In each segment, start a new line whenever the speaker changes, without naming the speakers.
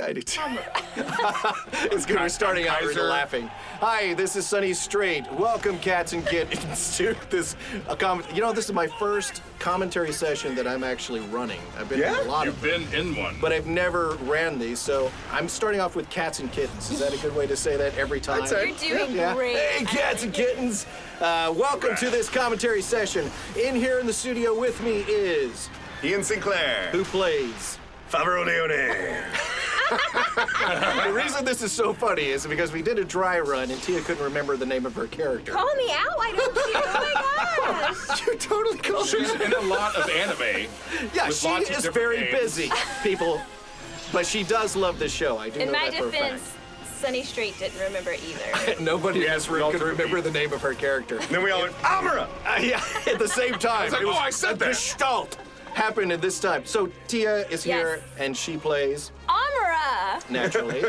I do too. It's good. We're starting out really laughing. Hi, this is Sunny Straight. Welcome, cats and kittens, to this. This is my first commentary session that I'm actually running. I've been in a lot of them.
You've been in one.
But I've never ran these, so I'm starting off with cats and kittens. Is that a good way to say that every time?
You're doing great.
Hey, cats and kittens. Welcome to this commentary session. In here in the studio with me is
Ian Sinclair.
who plays.
Favreau Leone.
The reason this is so funny is because we did a dry run and Tia couldn't remember the name of her character.
Call me out. I don't see. Oh my gosh.
You totally called
She's in a lot of anime.
Yeah,
with
she
lots of
is
different
very
names.
busy, people. But she does love the show. I do
In
know
my
that for a fact.
defense, Sunny Straight didn't remember either.
Nobody in this room
all
could
took a
remember
beat.
the name of her character.
Then we all went, Amara!
Yeah, at the same time.
like,
It was
oh, I said
a
that.
gestalt happened at this time. So Tia is here,
Yes.
and she plays,
Amara.
naturally.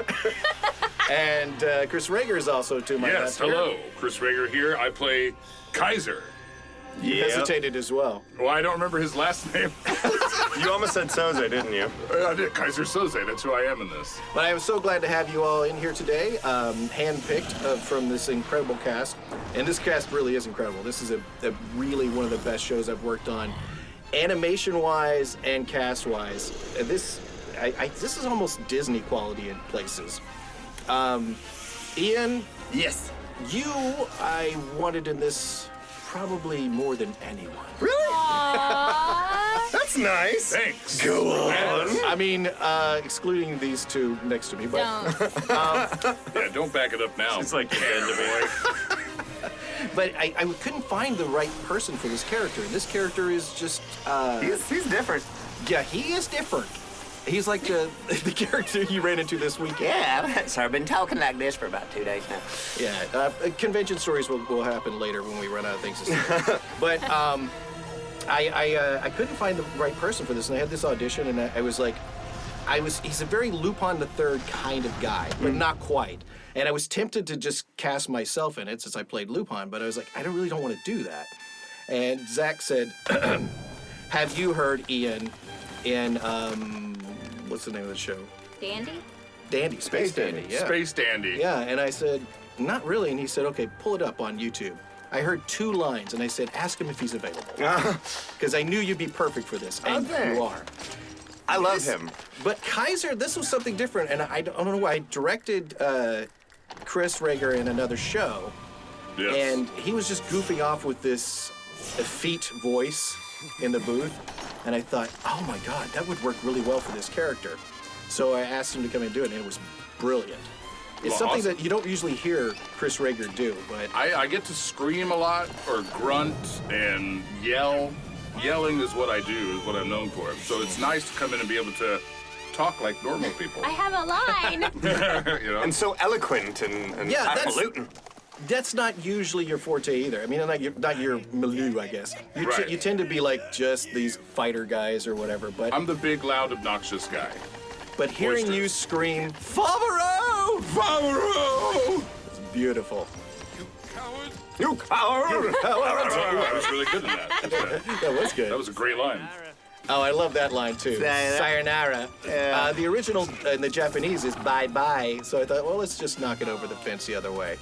And Chris Rager is also to my
Yes,
left here.
hello. Chris Rager here. I play Kaiser.
He hesitated as well.
Well, I don't remember his last name.
You almost said Soze, didn't you?
I did. Kaiser Soze. That's who I am in this.
But I am so glad to have you all in here today, handpicked from this incredible cast. And this cast really is incredible. This is a really one of the best shows I've worked on, animation-wise and cast-wise. This is almost Disney quality in places. Ian,
Yes.
I wanted in this probably more than anyone.
Really?
Aww.
That's nice.
Thanks.
Go on.
I mean, excluding these two next to me, but
Don't.
Yeah, don't back it up now.
It's like Panda Boy.
but I couldn't find the right person for this character. And this character is just
He's different.
yeah, he is different. He's like the character you ran into this weekend.
Yeah, so I've been talking like this for about 2 days now.
Yeah, convention stories will happen later when we run out of things to say. But I couldn't find the right person for this, and I had this audition, and I was like, he's a very Lupin the Third kind of guy, but not quite. And I was tempted to just cast myself in it since I played Lupin, but I was like, I really don't want to do that. And Zach said, have you heard Ian in, what's the name of the show?
Dandy?
Dandy, Space Dandy, yeah.
Space Dandy.
Yeah, and I said, not really. And he said, okay, pull it up on YouTube. I heard 2 lines, and I said, ask him if he's available. Because I knew you'd be perfect for this, and
Okay.
you are.
I love him.
But Kaiser, this was something different, and I don't know why. I directed Chris Rager in another show,
Yes.
and he was just goofing off with this effete voice in the booth, and I thought, oh my God, that would work really well for this character. So I asked him to come and do it, and it was brilliant. It's
Well,
something
awesome.
that you don't usually hear Chris Rager do, but
I get to scream a lot or grunt and yell. Yelling is what I do, is what I'm known for. So it's nice to come in and be able to talk like normal people.
I have a line.
You know?
And so eloquent and
Yeah, that's-
highfalutin.
that's not usually your forte either. I mean, not your milieu, I guess.
Right.
You tend to be like just these fighter guys or whatever, but
I'm the big, loud, obnoxious guy.
hearing
boisterous.
you scream, Favreau!
Favreau!
It's beautiful.
You coward!
I was really good in that.
That was good.
That was a great line.
Oh, I love that line too.
Sayonara.
Sayonara. The original in the Japanese is bye-bye, so I thought, well, let's just knock it over the fence the other way.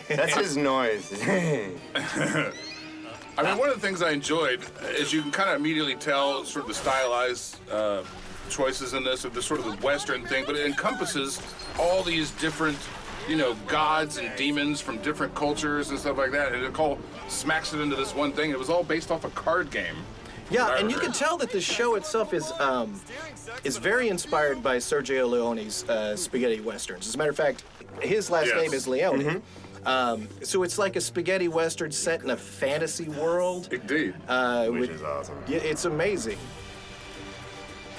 That's his noise.
I mean, one of the things I enjoyed is you can kind of immediately tell sort of the stylized choices in this, or the sort of the Western thing, but it encompasses all these different, gods and demons from different cultures and stuff like that, and it all smacks it into this one thing. It was all based off a card game.
Yeah, and you can tell that the show itself is very inspired by Sergio Leone's spaghetti westerns. As a matter of fact, his last
Yes.
name is Leone. So it's like a spaghetti western set in a fantasy world.
Indeed.
Which is awesome.
Yeah, it's amazing.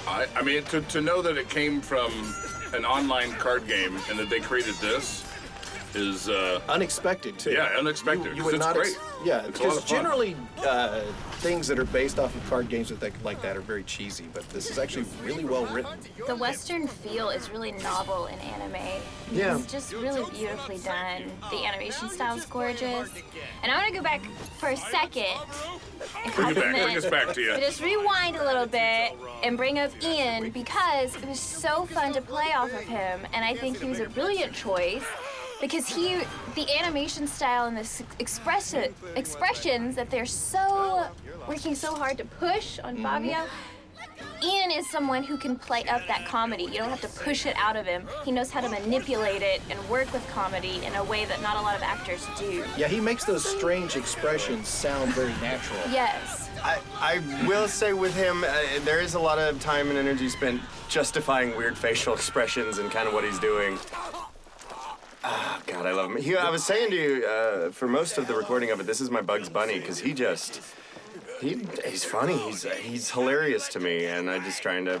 I mean, to know that it came from an online card game and that they created this, is
Unexpected too.
yeah, unexpected.
You
'cause
would
it's
not.
great.
Yeah,
It's a lot
because
of fun.
generally things that are based off of card games like that are very cheesy, but this is actually really well written.
The Western feel is really novel in anime.
Yeah.
It's just really beautifully done. The animation style is gorgeous. And I want to go back for a second and
Bring us back to you.
Just rewind a little bit and bring up Ian because it was so fun to play off of him, and I think he was a brilliant choice because the animation style and the expressions that they're so working so hard to push on Fabio. Ian is someone who can play up that comedy. You don't have to push it out of him. He knows how to manipulate it and work with comedy in a way that not a lot of actors do.
Yeah, he makes those strange expressions sound very natural.
Yes.
I will say with him, there is a lot of time and energy spent justifying weird facial expressions and kind of what he's doing. Ah, God, I love him. I was saying to you, for most of the recording of it, this is my Bugs Bunny, because he's funny. He's hilarious to me, and I'm just trying to.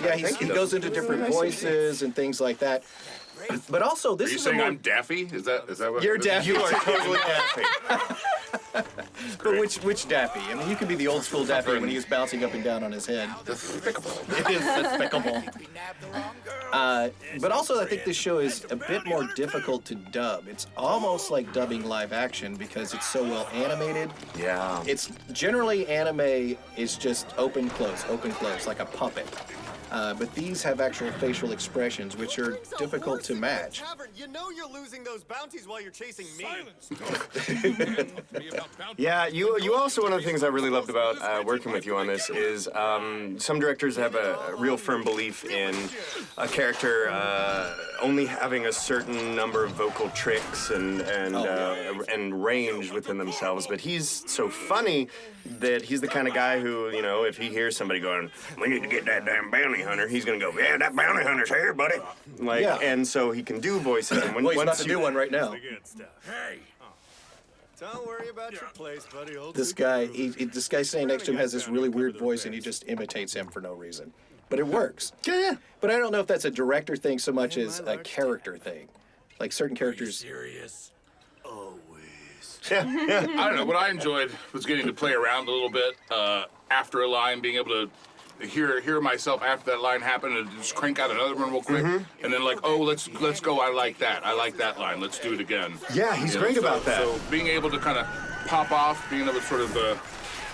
Yeah, he goes into different voices and things like that. But also,
Are
this
you
is
saying
a more,
I'm Daffy? Is that what?
You're Daffy.
You are totally Daffy.
But which Daffy? I mean, you could be the old school Daffy when he was bouncing up and down on his head.
Despicable.
It is despicable. But also, I think this show is a bit more difficult to dub. It's almost like dubbing live action because it's so well animated.
Yeah.
It's generally anime is just open, close, like a puppet. But these have actual facial expressions, which are difficult to match.
You know you're losing those bounties while you're chasing me.
Yeah, you also, one of the things I really loved about working with you on this is some directors have a real firm belief in a character only having a certain number of vocal tricks and range within themselves, but he's so funny that he's the kind of guy who, you know, if he hears somebody going, "We need to get that damn bounty hunter," he's gonna go, "Yeah, that bounty hunter's here, buddy." Like,
Yeah.
And so he can do voices. And
Well, he's about
once
to do one right now.
Hey. Don't worry about your place, buddy.
This guy standing next to him has this really weird voice, and he just imitates him for no reason. But it works.
Yeah.
But I don't know if that's a director thing so much as a character thing. Like certain characters.
Serious?
I don't know. What I enjoyed was getting to play around a little bit after a line, being able to hear myself after that line happened and just crank out another one real quick, and then like, oh, let's go. I like that line. Let's do it again.
Yeah, he's
You know,
great
so-
about that.
So being able to kind of pop off, being able to sort of,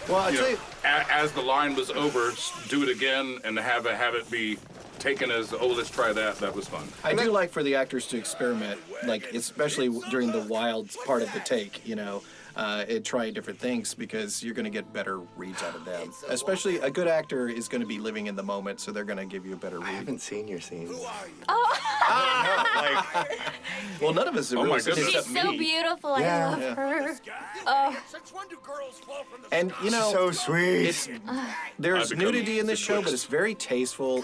Well, I'll
you
tell
know,
you,
as the line was over, do it again and have it be taken as, oh, let's try that. That was fun.
I do like for the actors to experiment, like especially during the wild part of the take, you know, and trying different things because you're going to get better reads out of them. Especially a good actor is going to be living in the moment, so they're going to give you a better
I
read.
haven't seen your scenes.
Well, none of us have
Oh
really
my
seen
goodness.
She's
except
so
me.
beautiful.
Yeah.
I love her.
Since when do girls fall from the
And you know,
So sweet.
it's there's
I've become
nudity in this show, but
twist.
it's very tasteful.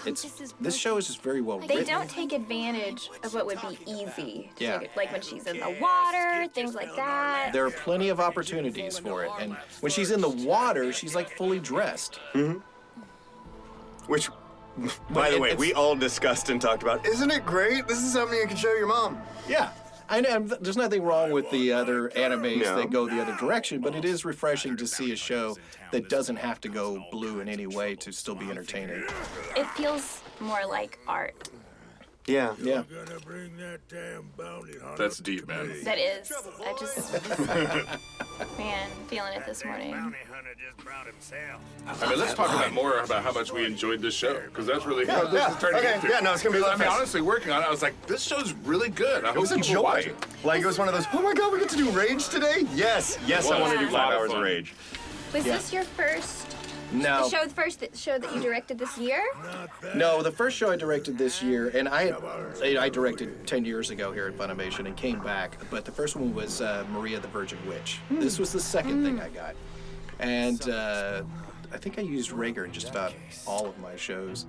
This show is just very well
They
written.
don't take advantage of what would be easy.
Yeah.
Like when she's in the water, things like that.
There are plenty of opportunities for it, and when she's in the water, she's like fully dressed.
Which, by the way,
it's-
we all discussed and talked about. Isn't it great? This is something you can show your mom.
Yeah. I know there's nothing wrong with the other animes
No.
that go the other direction, but it is refreshing to see a show that doesn't have to go blue in any way to still be entertaining.
It feels more like art.
Yeah.
Yeah.
Gonna bring that damn bounty hunter.
That's deep, man.
That is. I just man, feeling it this morning.
Bounty hunter just brought himself.
I mean, let's talk about more about how much we enjoyed this show, because that's really how this is turning
Okay,
into.
yeah, no, it's gonna be a lot
I
of
mean,
fun.
honestly, working on it, I was like, this show's really good. I
It was a
hope people watch
joy.
it.
Like, it was one of those, oh my god, we get to do Rage today? Yes, I
was.
want to do
A lot
5
of
hours of
fun.
Rage.
Was
Yeah.
this your first
No,
first show that you directed this year?
no. The first show I directed this year, and I directed 10 years ago here at Funimation and came back. But the first one was Maria the Virgin Witch. This was the second thing I got, and I think I used Rager in just about all of my shows.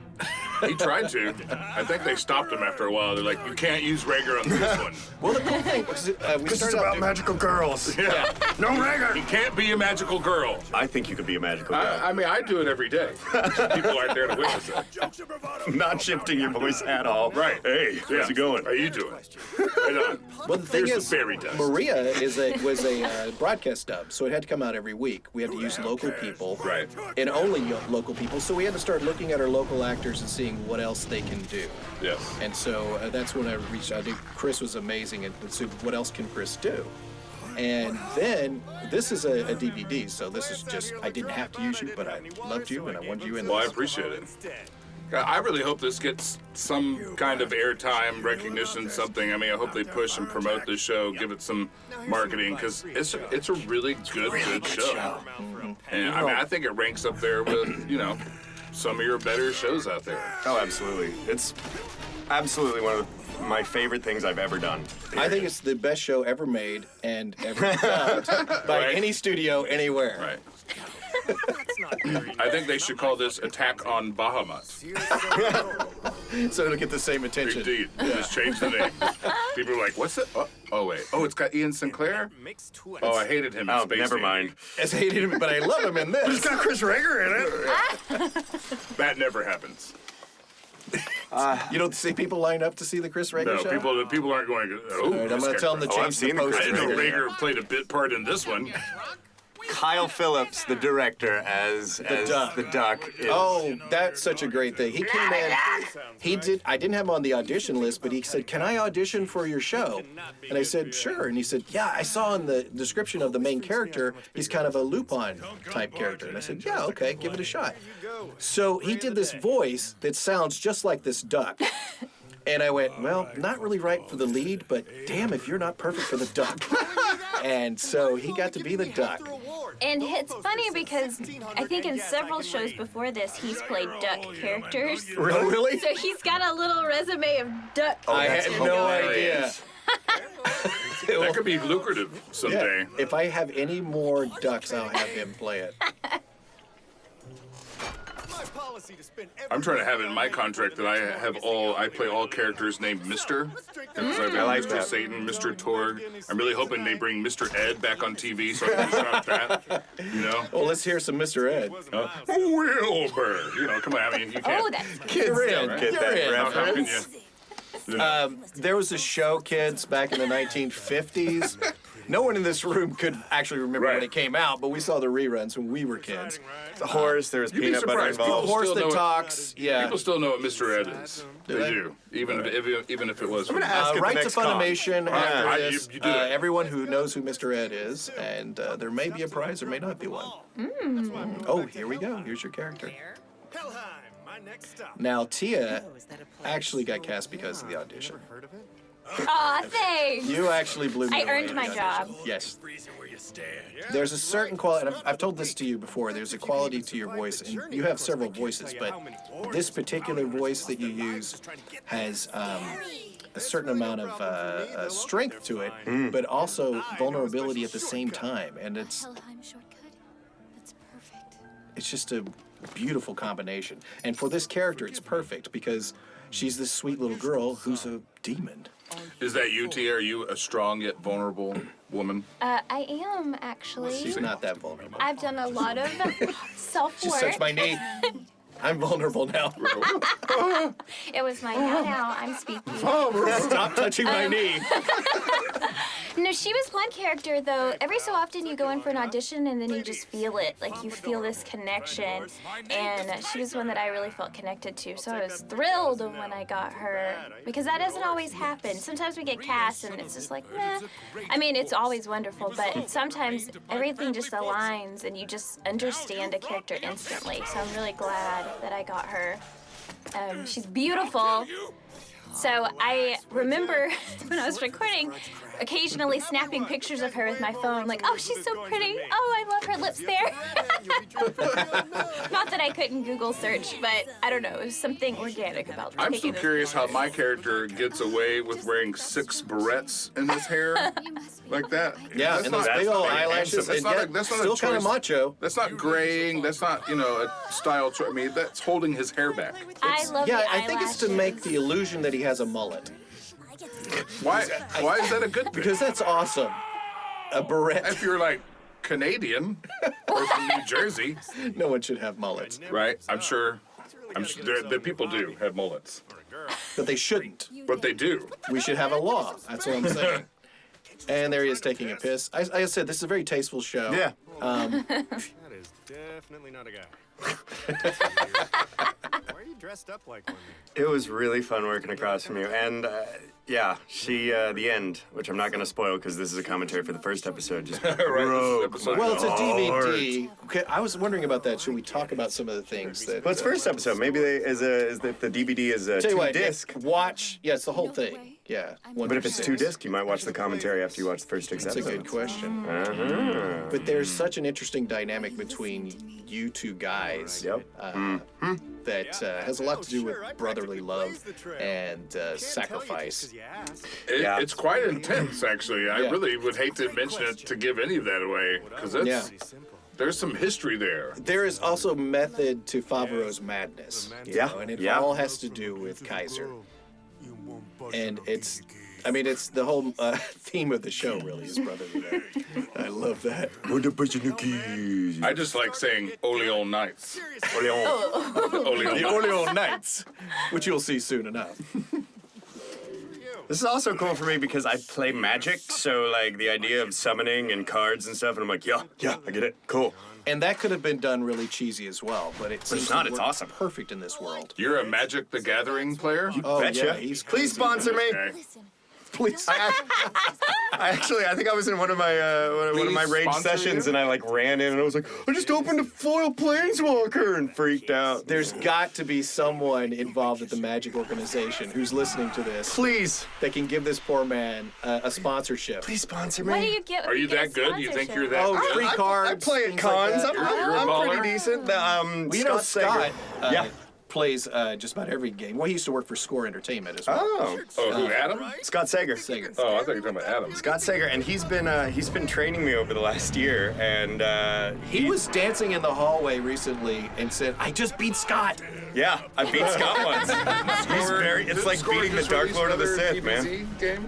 He tried to. I think they stopped him after a while. They're like, you can't use Rager on this one.
Well, the cool thing was we
This is
started out
about
doing-
magical girls.
Yeah.
No Rager.
He can't be a magical girl.
I think you could be a magical girl.
I mean, I do it every day. People aren't there to witness it.
Jokes and bravado.
Not shifting your voice at all.
Right.
Hey, how's it going?
How you doing? Right on.
Well, the thing
Here's
is,
the fairy dust.
Maria was a broadcast dub, so it had to come out every week. We had to use local people,
Right.
and only local people. So we had to start looking at our local actors and seeing what else they can do.
Yes.
And so that's when I reached out. Chris was amazing, and so what else can Chris do? And then this is a DVD, so this is just I didn't have to use you, but I loved you and I wanted you in
Well, I
this.
appreciate it. I really hope this gets some kind of airtime, recognition, something. I mean, I hope they push and promote this show, give it some marketing, because it's a really good show. And I mean, I think it ranks up there with, some of your better shows out there.
Oh, absolutely. It's absolutely one of my favorite things I've ever done.
I think it's the best show ever made and ever dubbed by
Right.
any studio anywhere.
Right. I think they should call this Attack on Bahamut.
So it'll get the same attention.
Indeed. Just change the name. People are like, what's it? Oh, wait. Oh, it's got Ian Sinclair? Oh, I hated him in
Oh,
Space
never
Jam.
mind.
I hated him, but I love him in this.
It's got Chris Rager in it.
That never happens.
You don't see people line up to see the Chris Rager
No,
show?
people aren't going, oh,
All right, I'm going to tell them to
Oh, I've
change the
seen the
I
poster.
didn't know
Rager.
Rager played a bit part in this one.
Kyle Phillips, the director, as
Duck.
the Duck. Is,
Oh, that's such a great thing. He came in. He did. I didn't have him on the audition list, but he said, "Can I audition for your show?" And I said, "Sure." And he said, "Yeah, I saw in the description of the main character, he's kind of a Lupin type character." And I said, "Yeah, okay, give it a shot." So he did this voice that sounds just like this duck. And I went, well, not really right for the lead, but damn if you're not perfect for the duck. And so he got to be the duck.
And it's funny because I think in several shows before this, he's played duck characters.
Really?
So he's got a little resume of duck.
I
that's
had no idea.
hilarious. That could be lucrative someday.
Yeah. If I have any more ducks, I'll have him play it.
I'm trying to have it in my contract that I play all characters named Mr. I
like
Mr.
that.
Satan, Mr. Torg. I'm really hoping they bring Mr. Ed back on TV so I can shout that.
Well, let's hear some Mr. Ed.
Wilbur. Come on, I mean, you can't.
Oh, that's
Kids
don't get that
in.
How can you?
There was a show, kids, back in the 1950s. No one in this room could actually remember when
Right.
it came out, but we saw the reruns when we were kids.
the horse, there was
You'd be
peanut butter
surprised.
The
People
involved.
horse
still
that
know it.
talks, yeah.
People still know what Mr. Ed is. They
they?
do, even if it was.
I'm gonna ask at the
Right to
next con.
Funimation after
you
this.
do it.
Everyone who knows who Mr. Ed is, and there may be a prize, there may not be one. Oh, here we go. Here's your character.
Helheim, my next stop.
Now, Tia actually got cast because of the audition.
Aw, thanks.
You actually blew me
I
away
earned
in
my
the audition.
job.
Yes. There's a certain quality, and I've told this to you before, there's a quality to your voice, and you have several voices, but this particular voice that you use has a certain amount of strength to it, but also vulnerability at the same time, and it's
Helheim shortcut. That's perfect.
it's just a beautiful combination. And for this character, it's perfect because she's this sweet little girl who's a demon.
Is that you, Tia? Are you a strong yet vulnerable woman?
I am actually.
She's not that vulnerable.
I've done a lot of self
Just touched
work.
my knee. I'm vulnerable now.
It was my now I'm speaking.
Stop touching my knee.
No, she was one character though. Every so often you go in for an audition and then you just feel it. Like you feel this connection. And she was one that I really felt connected to. So I was thrilled when I got her. Because that doesn't always happen. Sometimes we get cast and it's just like, meh. I mean, it's always wonderful, but sometimes everything just aligns and you just understand a character instantly. So I'm really glad that I got her. She's beautiful. So I remember when I was recording, occasionally snapping pictures of her with my phone, like, oh, she's so pretty. Oh, I love her lips there. Not that I couldn't Google search, but I don't know. It was something organic about
I'm
taking
still
those
curious how
pictures.
my character gets away with wearing 6 barrettes in his hair like that.
Yeah,
That's
and those
not-
big old
that's
eyelashes,
That's
and
not,
yet
that's not
still
a
kind of
choice.
macho.
That's not graying. That's not, a style choice. I mean, that's holding his hair back.
I love
Yeah,
the
I think it's to
eyelashes.
make the illusion that he has a mullet.
Why is that a good thing?
Because that's awesome. A barrette.
If you're like Canadian or from New Jersey,
No one should have mullets.
right? I'm sure the people do have mullets.
but they shouldn't.
But they do.
We should have a law. That's what I'm saying. And there he is taking a piss. I said, this is a very tasteful show.
Yeah.
That is definitely not a guy. Why are you dressed up like one?
It was really fun working across from you. And yeah, she, the end, which I'm not going to spoil because this is a commentary for the first episode, just broke
episode.
Well, it's a
heart.
DVD. Okay, I was wondering about that. Should we talk about some of the things that...
Well, it's first episode. Maybe the DVD is a
Tell you what,
two-disc.
watch... Yeah, it's the whole thing. Yeah.
But if it's two-disc, you might watch the commentary after you watch the first 6
That's a
episodes.
good question.
Uh-huh.
But there's such an interesting dynamic between you two guys
Yep.
that has a lot to do with brotherly love and sacrifice.
Yeah.
It's quite intense, actually. I
Yeah.
really would hate to mention it to give any of that away, because
Yeah.
there's some history there.
There is also method to Favreau's madness. you
Yeah.
know, and it
Yeah.
all has to do with Kaiser. And it's the whole theme of the show, really, is brotherly love. I love that.
I just like saying Oleon Nights.
Oleon.
Oleon
The
Nights.
Oleon Knights, which you'll see soon enough.
This is also cool for me because I play Magic, so like the idea of summoning and cards and stuff, and I'm like, yeah, I get it. Cool.
And that could have been done really cheesy as well, but it seems
it's not,
to
it's
work
awesome.
perfect in this world.
You're a Magic the Gathering player?
Oh,
Betcha.
yeah, he's
Please sponsor me.
Okay.
please.
I think I was in one of my one of my
Please
rage
sponsor
sessions,
you?
and I like ran in, and I was like, I just opened a foil planeswalker, and freaked out.
There's got to be someone involved at the Magic organization who's listening to this
Please,
that can give this poor man a sponsorship.
please sponsor me.
What do you get?
Are you
get a
that good? You think you're
sponsorship?
that
Oh,
good?
free
I
cards.
play at
things like
cons.
that.
You're a
I'm
baller?
pretty decent.
Well, you know, Scott
yeah.
plays just about every game. Well, he used to work for Score Entertainment as well.
Oh,
Oh, who, Adam?
Scott Sager.
Sager.
Oh, I thought you were talking about Adam.
Scott Sager, and he's been training me over the last year, and
He was dancing in the hallway recently and said, "I just beat Scott."
yeah, I beat Scott once. It's like beating the Dark Lord of the Sith, man.
Game?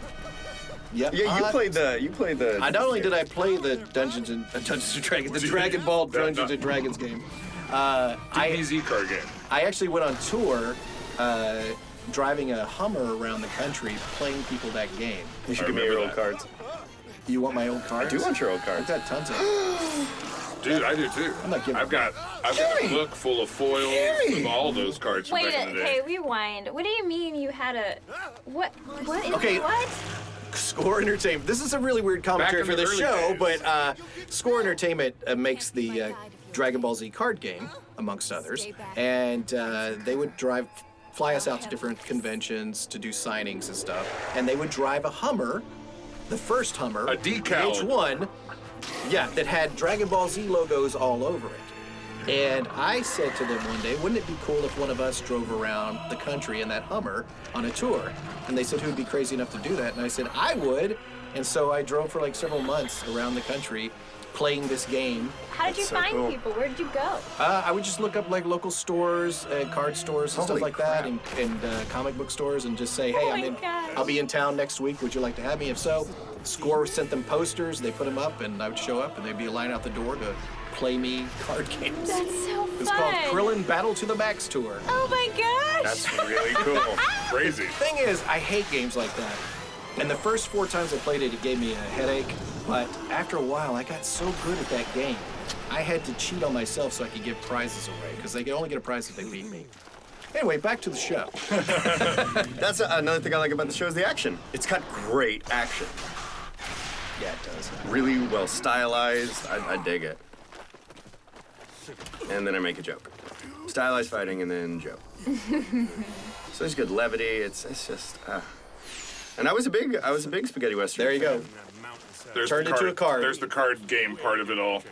Yep.
Yeah, you played the.
Not only did I play the Dungeons and Dragons, the Dragon Ball Dungeons and Dragons game, I
DBZ card game.
I actually went on tour, driving a Hummer around the country, playing people that game.
You should
I
give me your
remember
old
that.
cards.
You want my old cards?
I do want your old
I've
cards.
got tons of them.
Dude, I do too.
I'm not giving
I've got a book full of foils of all those cards from
Wait,
back in the day.
okay, rewind. What do you mean you had a what? What is
Okay.
what?
Score Entertainment. This is a really weird commentary
in
for
the
the
early
show,
days.
but Score Entertainment makes the Dragon Ball Z card game, amongst others, and they would fly us out to different conventions to do signings and stuff, and they would drive a Hummer, the first Hummer,
A decal.
H1, yeah, that had Dragon Ball Z logos all over it. And I said to them one day, wouldn't it be cool if one of us drove around the country in that Hummer on a tour? And they said, who'd be crazy enough to do that? And I said, I would. And so I drove for like several months around the country playing this game.
How did you
so
find
cool.
people? Where did you go?
I would just look up like local stores, card stores and
Holy
stuff like that, and comic book stores, and just say, hey,
Oh my gosh.
I'll be in town next week. Would you like to have me? If so, Score sent them posters. They put them up, and I would show up, and there'd be a line out the door to play me card games.
That's so
It's
fun.
called Krillin Battle to the Max Tour.
Oh my gosh.
That's really cool.
Crazy.
Thing is, I hate games like that. And the first 4 times I played it, it gave me a headache. But after a while, I got so good at that game, I had to cheat on myself so I could give prizes away, because they could only get a prize if they beat me. Anyway, back to the show.
That's another thing I like about the show is the action. It's got great action.
Yeah, it does.
Really well stylized. I dig it. And then I make a joke. Stylized fighting and then joke. So there's good levity. It's just. And I was a big spaghetti western.
There you go.
There's
Turned
the
into a card.
There's the card game part of it all.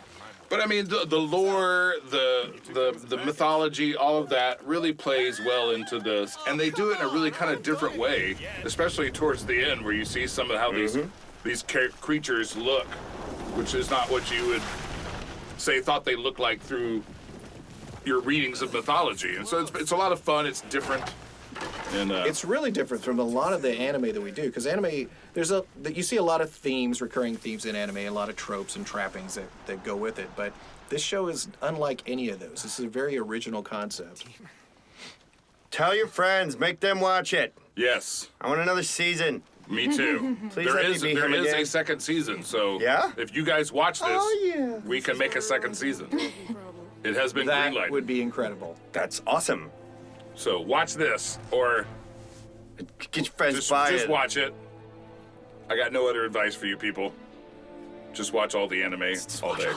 But I mean, the lore, the mythology, all of that really plays well into this, and they do it in a really kind of different way, especially towards the end, where you see some of how these creatures look, which is not what you would say thought they looked like through your readings of mythology. And so it's a lot of fun. It's different. And
It's really different from a lot of the anime that we do, because anime, you see a lot of themes, recurring themes in anime, a lot of tropes and trappings that go with it, but this show is unlike any of those. This is a very original concept.
Tell your friends, make them watch it.
Yes.
I want another season.
Me too.
Please
There
let me
is
be
there
him
is
again.
a second season, so
Yeah?
if you guys watch this,
Oh, yeah.
we can make a second season. It has been
That
greenlighted.
would be incredible.
That's awesome.
So watch this, or
Get your friends
just
by it.
watch it. I got no other advice for you people. Just watch all the anime all day.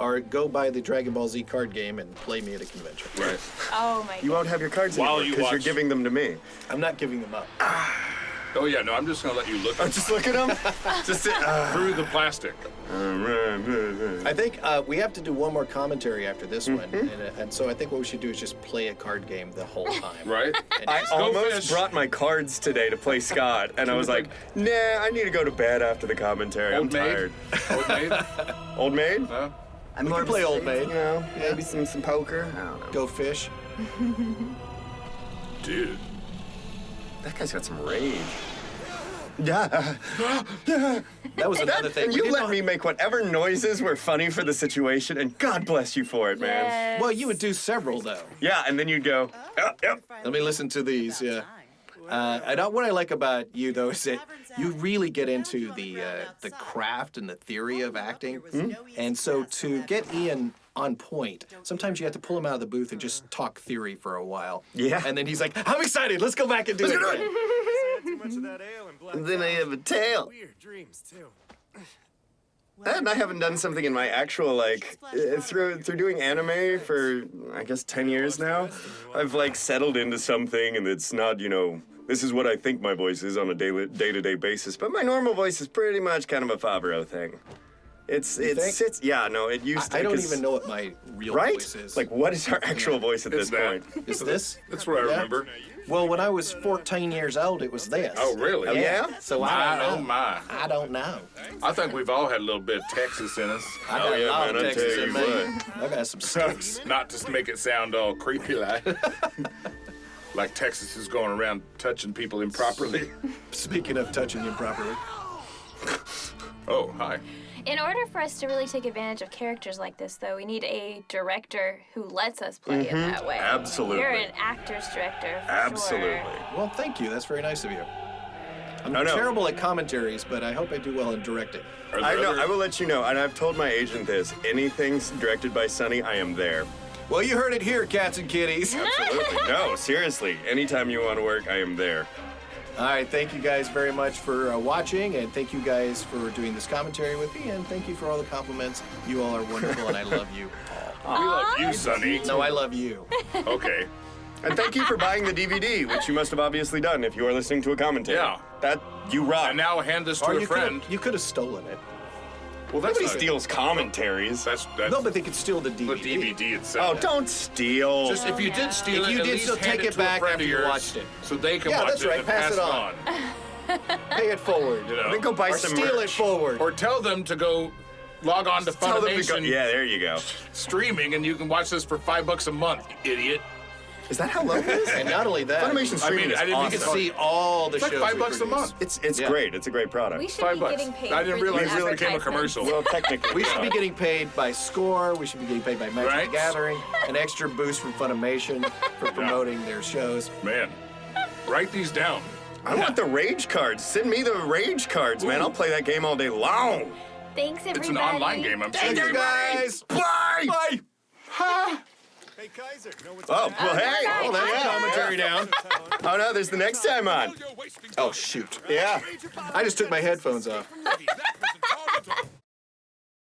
Or go buy the Dragon Ball Z card game and play me at a convention.
Right.
Oh my
You won't have your cards
While
anymore
you
because you're
watch-
giving them to me.
I'm not giving them up.
Oh yeah, no, I'm just gonna let you look
Oh, just look at them. Just
through the plastic.
I think we have to do one more commentary after this one, and so I think what we should do is just play a card game the whole time.
Right?
I
Go
almost
fish.
brought my cards today to play Scott, and I was like, nah, I need to go to bed after the commentary.
Old
I'm
maid.
tired.
Old maid.
Old maid?
Huh?
I'm
We
more
can
of a
play Old
slave.
Maid.
You know, maybe some poker. I don't know.
Go fish.
Dude.
That guy's got some rage. Yeah.
That was another thing.
And
We
you
didn't
let
know-
me make whatever noises were funny for the situation, and God bless you for it, man.
Yes.
Well, you would do several though.
Yeah, and then you'd go, yep.
Let me listen to these. Yeah. What I like about you though is that you really get into the craft and the theory of acting, and so to get Ian on point, sometimes you have to pull him out of the booth and just talk theory for a while.
Yeah.
And then he's like, "I'm excited. Let's go back and do it."
go do
again."
Too much of that ale and black
And then I have a tail.
weird dreams too.
And I haven't done something in my actual, like, through doing anime for, I guess, 10 years now. I've, like, settled into something, and it's not, you know, this is what I think my voice is on a day-to-day basis. But my normal voice is pretty much kind of a Favreau thing. It
think?
yeah, no, it used to.
I don't
'cause-
even know what my real
Right?
voice is.
Like, what is our actual voice at
It's
this
that.
point?
Is this?
That's what I
Yeah.
remember.
Well, when I was 14 years old, it was this.
Oh, really?
Oh, yeah?
So
My,
I don't
oh
know.
my.
I don't know.
I think we've all had a little bit of Texas in us.
I got
Oh, yeah,
a lot
man,
of
I'll
Texas
tell
in
you
me. I got some sticks.
Not to make it sound all creepy like Texas is going around touching people improperly.
Speaking of touching improperly.
Oh, hi.
In order for us to really take advantage of characters like this, though, we need a director who lets us play it that way.
Absolutely.
You're an actor's director, for
Absolutely.
sure.
Well, thank you. That's very nice of you. I'm
No, no.
terrible at commentaries, but I hope I do well in directing.
Are there
I know.
other-
I will let you know, and I've told my agent this. Anything directed by Sonny, I am there.
Well, you heard it here, cats and kitties.
Absolutely. No, seriously. Anytime you want to work, I am there.
All right, thank you guys very much for watching, and thank you guys for doing this commentary with me, and thank you for all the compliments. You all are wonderful, and I love you all.
We love you, Sonny.
No, I love you.
Okay.
And thank you for buying the DVD, which you must have obviously done if you are listening to a commentary.
Yeah.
That, you rock.
And now hand this to
Or
a
you
friend.
could have stolen it.
Well, that's
Nobody
not-
steals commentaries.
That's
No, but they could steal the
the
DVD.
DVD itself.
Oh, don't steal.
Just if you did steal
If
it,
you
at
did
least
still
hand
take it
to a
back
friend
after
of
you
yours
watched it.
so they can
Yeah,
watch
that's
it
right.
and
Pass
pass
it on. Pay it forward.
You know?
Then go buy
Or
some
steal it
merch.
forward.
Or tell them to go log on to
Tell them to go.
Funimation
Yeah, there you go.
streaming, and you can watch this for $5 a month, you idiot.
Is that how low it is?
And not only that,
Funimation streaming is
I didn't-
you
awesome.
can see all the
It's like
shows.
$5
we
a
produce.
month.
It's
Yeah.
great. It's a great product.
We should
$5
be
bucks.
getting paid
I didn't
for
realize
these
this became a
advertisements.
commercial.
Well, technically,
We should be getting paid by Score. We should be getting paid by Magic
Right.
the Gathering. An extra boost from Funimation for promoting their shows.
Man, write these down.
I want the rage cards. Send me the rage cards, man. I'll play that game all day long.
Thanks, everybody.
It's an online game, I'm
Thank
sure.
you guys.
Bye.
Bye.
Hey Kaiser, know what's
Oh, well, hey.
Oh, that's commentary down.
Oh, no, there's the next time on.
Oh shoot!
Yeah.
I just took my headphones off.